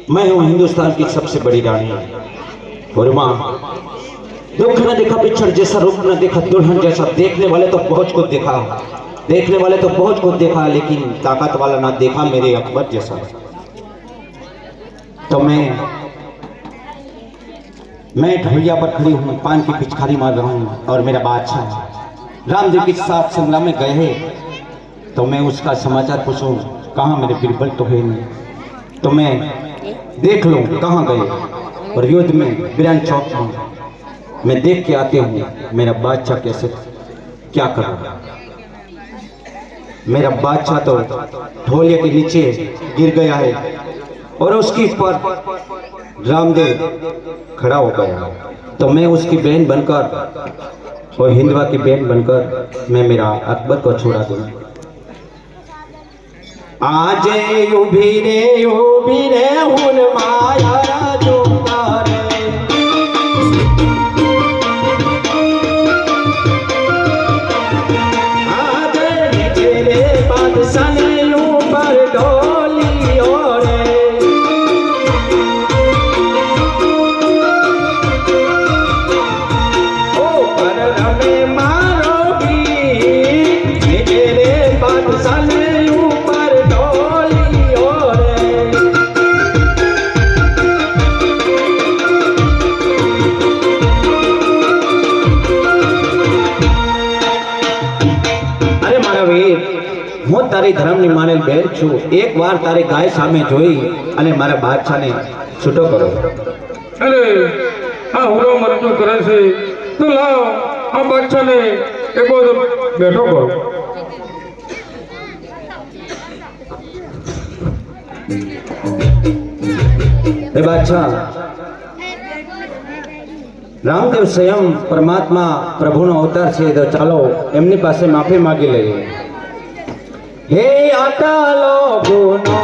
मैं हूं हिंदुस्तान की सबसे बड़ी रानी और मां। दुख न देखा पिछड़ जैसा, रूप न देखा दुल्हन जैसा। देखने वाले तो बहुत कुछ देखा, देखने वाले तो बहुत कुछ देखा, लेकिन ताकत वाला ना देखा मेरे अकबर जैसा। तो मैं ढोलिया पर खड़ी हूँ, पान की पिचकारी मार रहा हूँ, और मेरा बादशाह रामदेव के साथ संग्राम में गए हैं। तो मैं उसका समाचार पूछूं, कहाँ मेरे बिरबल तो है नहीं, तो मैं देख लूं कहाँ गए। और युद्ध में बिरन चौक में मैं देख के आते हूँ मेरा बादशाह कैसे क्या कर रहा है। मेरा बादशाह तो ढोलिया के नीचे गिर गया है और उसके ऊपर रामदेव खड़ा हो गया। तो मैं उसकी बहन बनकर और हिंदवा की बहन बनकर मैं मेरा अकबर को छोड़ा दूं। आज उभी रे हुन माया जुगार, आज तेरे बादशाह ने ऊपर ढोली और ऊपर रमे मारोगी, तेरे बादशाह ने હું તારી ધર્મની માનેલ બેન છું। એક વાર તારી ગાય સામે જોઈ અને મારા બાદશાહને છૂટો કરો। અરે આ હુરો મરજો કરે છે, તો લાવ આ બાદશાહને એક બાજુ બેઠો કરો। એ બાદશાહ, રામદેવ સ્વયં પરમાત્મા પ્રભુનો અવતાર છે, તો ચાલો એમની પાસે માફી માગી લઈએ। हे आटा लो गुनो